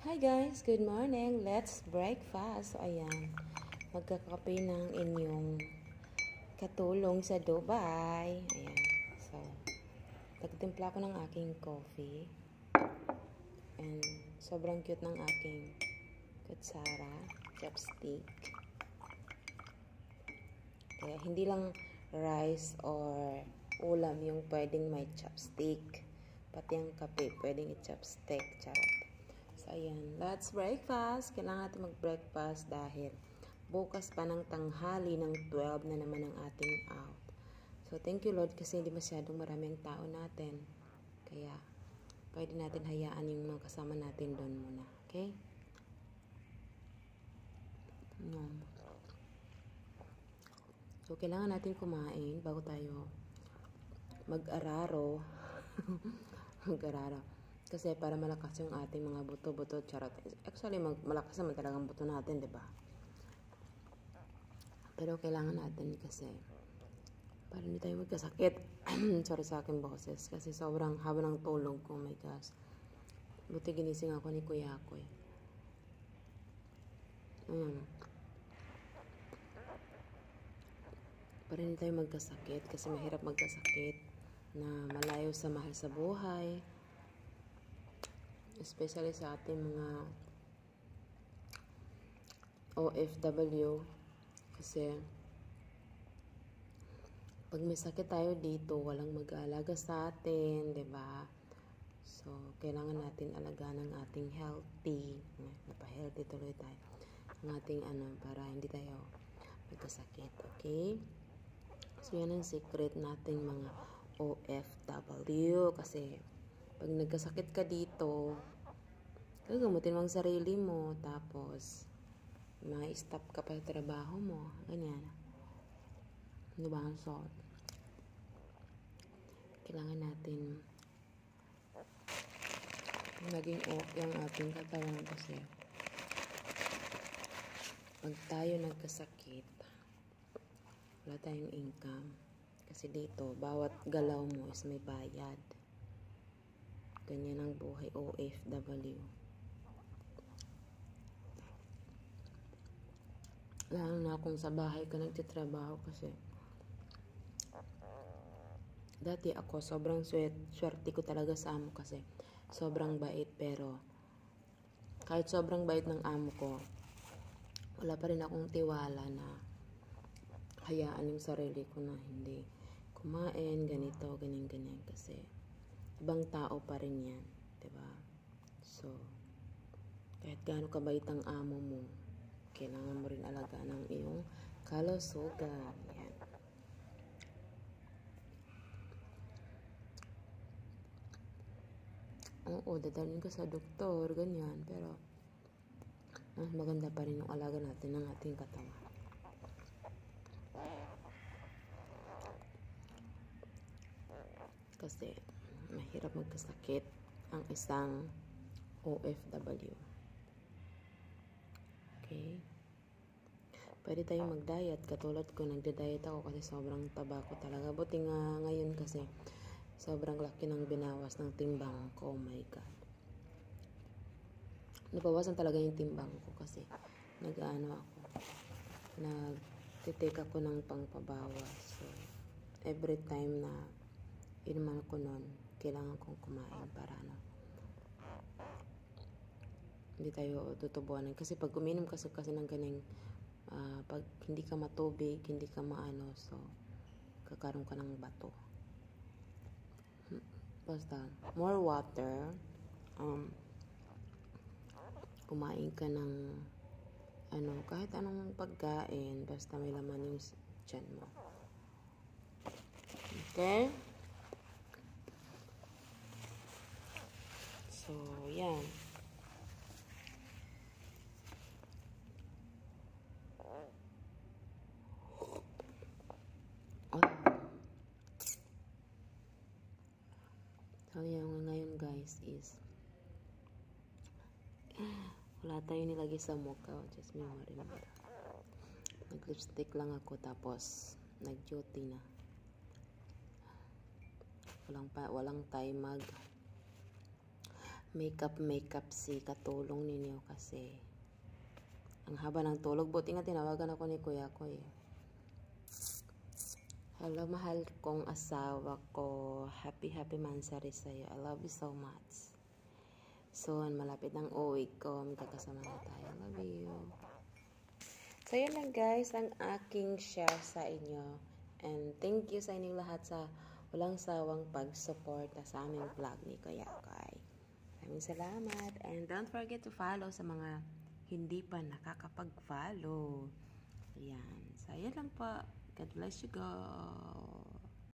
Hi guys, good morning. Let's breakfast. So ayan, magkakape ng inyong katulong sa Dubai. Ayan. So, nagtimpla ko ng aking coffee. And sobrang cute ng aking kutsara, chopstick. Kaya hindi lang rice or ulam yung pwedeng may chopstick. Pati ang kape, pwedeng i-chopstick. Charot. So, ayan. Let's breakfast. Kailangan natin mag-breakfast dahil bukas pa ng tanghali ng 12 na naman ang ating out. So, thank you Lord kasi hindi masyadong maraming tao natin. Kaya, pwede natin hayaan yung mga kasama natin doon muna. Okay? So, kailangan natin kumain bago tayo mag-araro. Mag-araro. Kasi para malakas yung ating mga buto-buto, charot. Actually, malakas naman talagang buto natin, di ba? Pero kailangan natin kasi para hindi tayo magkasakit. Sorry sa aking boses. Kasi sobrang haba ng tulog ko. Oh my gosh. Buti ginising ako ni Kuya Koy. Para hindi tayo magkasakit. Kasi mahirap magkasakit na malayo sa mahal sa buhay. Especially sa ating mga OFW. Kasi pag may sakit tayo dito, walang mag-aalaga sa atin, 'di ba? So, kailangan natin alagaan ang ating healthy. Napa-healthy tuloy tayo. Ang ating para hindi tayo magkasakit, okay? So, yan ang secret nating mga OFW. Kasi, pag nagkasakit ka dito, gagamutin mo ang sarili mo. Tapos, ma-stop ka pa sa trabaho mo. Ganyan. Diba? So, kailangan natin maging okay ang ating katawan kasi pag tayo nagkasakit, wala tayong income. Kasi dito, bawat galaw mo is may bayad. Ganyan ang buhay OFW. Lalo na kung sa bahay ka nagtitrabaho kasi dati ako, sobrang swerte ko talaga sa amo kasi sobrang bait, pero kahit sobrang bait ng amo ko, wala pa rin akong tiwala na hayaan yung sarili ko na hindi kumain, ganito, ganyan kasi ibang tao pa rin yan, diba? So, kahit gaano kabait ang amo mo, kailangan mo rin alagaan ng iyong kalusugan. Yan. Oo, dadalhin ka sa doktor, ganyan. Pero, maganda pa rin yung alaga natin ng ating katawan. Kasi, mahirap magkasakit ang isang OFW. Okay? Pwede tayong mag-diet. Katulad ko, nagda-diet ako kasi sobrang taba ko talaga. Buti nga ngayon kasi, sobrang laki ng binawas ng timbang ko. Oh my God. Nabawasan talaga yung timbang ko kasi nag-ano ako. Nag-take ako ng pangpabawas. So, every time na inuman ko nun, kailangan kong kumain para hindi tayo tutubuan. Kasi pag uminom kasi ng ganing, pag hindi ka matubig, hindi ka maano, so, kakaroon ka ng bato. Basta, more water, kumain ka ng kahit anong pagkain, basta may laman yung tiyan mo. Okay? So, yan. So, yung ngayon guys is wala tayo nilagay sa mukha. Just memory mo. Nag-lipstick lang ako tapos nag-duty na. Walang tayo makeup si katulong ninyo kasi ang haba ng tulog. Buti nga tinawagan ako ni kuya ko eh. Hello, mahal kong asawa ko. Happy mansari sa'yo. I love you so much. Soon, malapit ng uwi ko. Magkakasama na tayo. I love you. So, yun lang guys ang aking share sa inyo. And thank you sa inyong lahat sa walang sawang pag-suporta sa aming vlog ni Kuya Koy. Maraming salamat. And don't forget to follow sa mga hindi pa nakakapag-follow. Ayan. So, yun lang po. God bless you, go.